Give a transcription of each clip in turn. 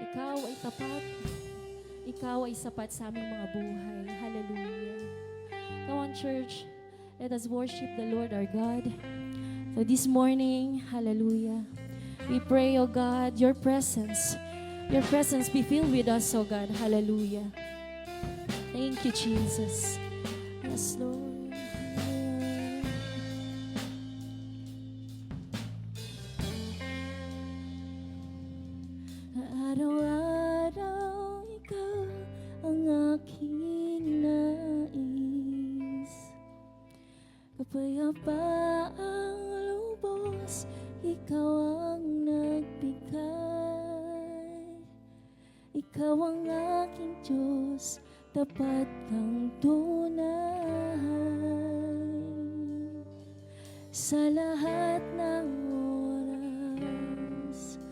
Ikaw ay tapat. Ikaw ay sapat sa aming mga buhay. Hallelujah. Come on, church. Let us worship the Lord our God. So this morning, hallelujah, we pray, oh God, your presence be filled with us, oh God. Hallelujah. Thank you, Jesus. Yes, Lord. Araw-araw ikaw ang aking nais, kapayapaang lubos, ikaw ang nagbigay. Ikaw ang aking Diyos, tapat kang tunay. Sa lahat ng oras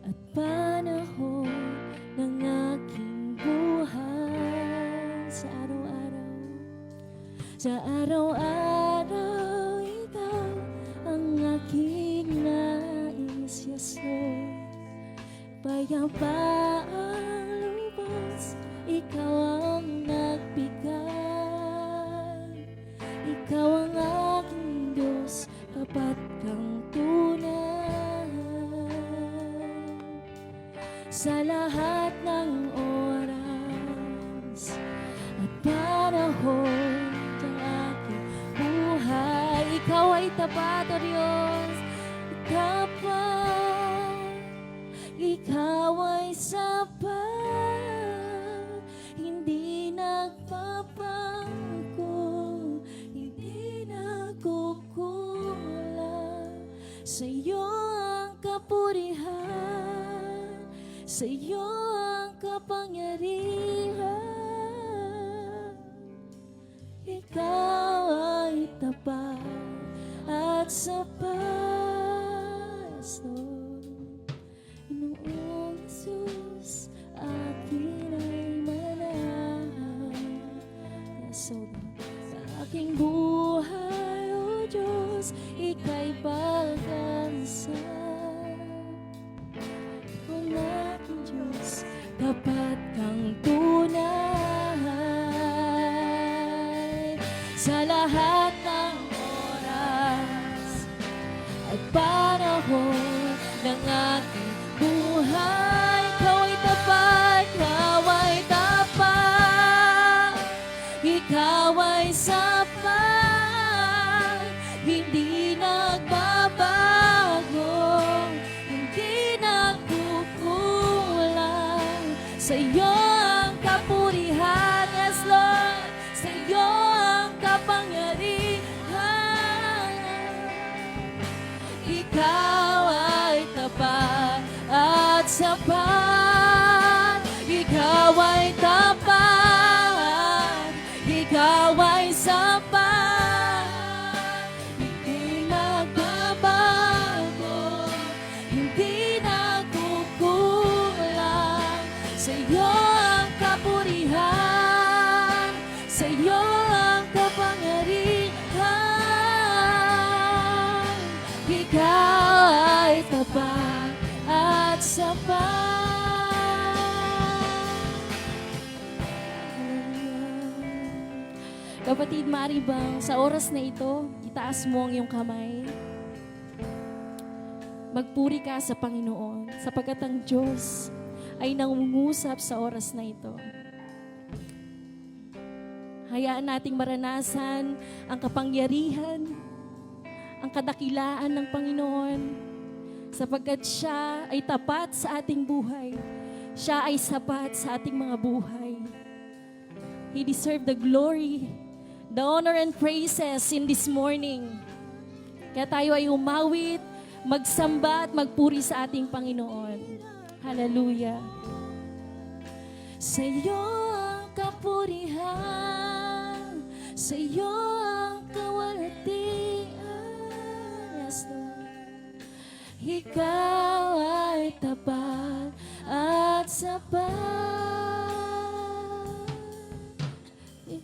at panahon ng aking buhay, sa araw-araw, ikaw ang aking nais. Yes, Lord. Payapaang lubos, ikaw ang nagbigay. Ikaw ang aking Diyos, tapat kang tunay. Sa lahat ng oras at panahon ng aking buhay, ikaw ay tapat, O Diyos. Tapat, ikaw ay sapat, hindi nagpapago, hindi nagkukulang. Sa iyo ang kapurihan, sa iyo ang kapangyarihan. Ikaw ay tapat at sapat. Lord, Ginoong Jesus, akin ay manahan. Yes, Lord, sa aking buhay, O Diyos, ika'y pag-asa. Ang aking Diyos, tapat kang tunay. Sa lahat ng oras at panahon ng aking buhay, ikaw ay tapat, ikaw ay tapat, ikaw ay sapat, hindi nagbabago, hindi nagkukulang. Sa iyo ang kapurihan, yes Lord, sa iyo ang kapangyarihan. Ikaw ay tapat at sapat, ikaw ay tapat, ikaw ay sapat, hindi nagbabago, hindi nagkukulang. Sa iyo ang kapurihan, sa iyo ang kapangyarihan. Ikaw ay tapat at sapat. Kapatid, maaari bang sa oras na ito, itaas mo ang iyong kamay? Magpuri ka sa Panginoon, sapagkat ang Diyos ay nangungusap sa oras na ito. Hayaan nating maranasan ang kapangyarihan, ang kadakilaan ng Panginoon, sapagkat siya ay tapat sa ating buhay. Siya ay sapat sa ating mga buhay. He deserves the glory, the honor and praises in this morning. Kaya tayo ay umawit, magsamba at magpuri sa ating Panginoon. Hallelujah. Sa iyo ang kapurihan, sa iyo ang kawalhatian. Yes, Lord. Ikaw ay tapat at sapat.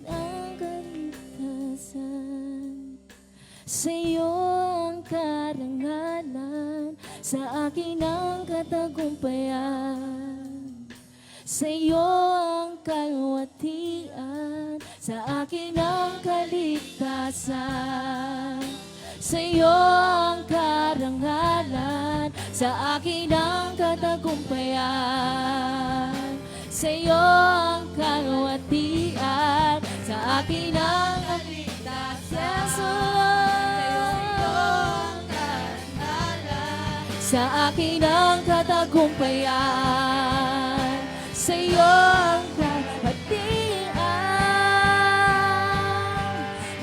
Ang kaligtasan, sa iyo ang karangalan, sa akin ang katagumpayan. Sa iyo ang kalwatian, sa akin ang kaligtasan. Sa iyo ang karangalan, sa akin ang katagumpayan. Sa iyo ang kalwatian, sa akin ang kaligtasan. Sa akin ang katagumpayan, sa iyo ang kalwatian.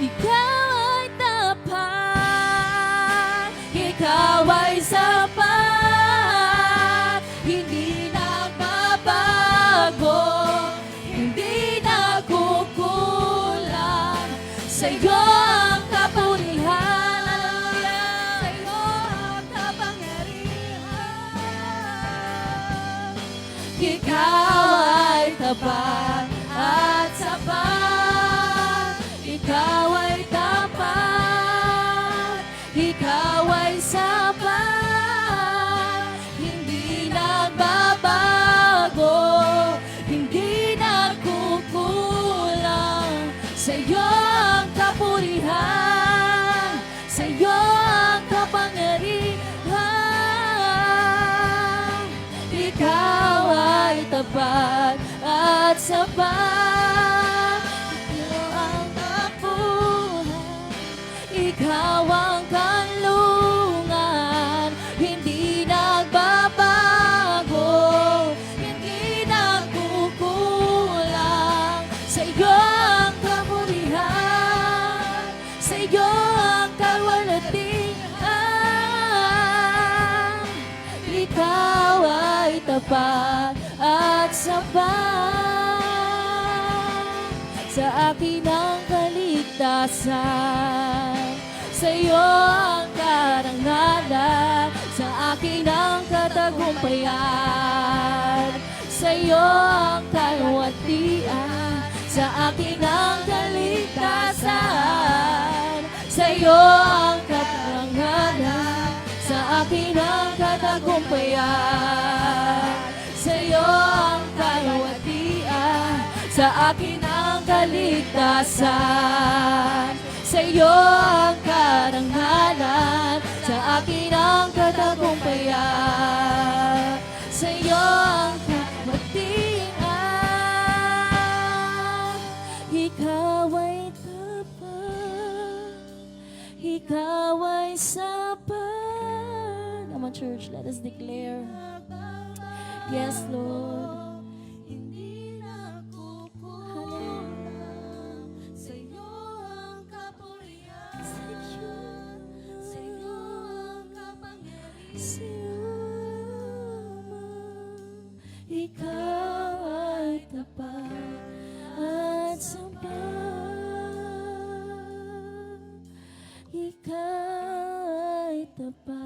Ikaw ay tapat, ikaw ay sapat, hindi nagbabago, hindi nagkukulang. Sa iyo ang kapulihan, ikaw ay tapat at sapat. Ikaw ay tapat, ikaw ay sapat. Hindi nagbabago, hindi nagkukulang. Sa iyo ang kapurihan, sa iyo ang kapangyarihan. Ikaw ay tapat at sapat. Ikaw ang tapuhan, ikaw ang kanlungan. Hindi nagbabago, hindi nagkukulang. Sa iyo ang kapurihan, sa iyo ang kalwalhatian. Ikaw ay tapat at sapat. Sa akin ang kaligtasan, sa iyo ang karangalan, sa akin ang katagumpayan. Sa iyo ang kalwatian, sa akin ang kaligtasan. Sa iyo ang karangalan, sa akin ang katagumpayan. Sa iyo ang kalwatian, sa akin ang kaligtasan. Sa iyo ang karangalan, sa akin ang katagumpayan. Sa iyo ang kalwatian, ikaw ay tapat, ikaw ay sapat. Come on, church, let us declare. Yes, Lord. Hindi nagkukulang. Sa iyo ang kapurihan, sa iyo ang kapangyarihan. Sa iyo, ikaw ay tapat at sapat. Ikaw ay tapat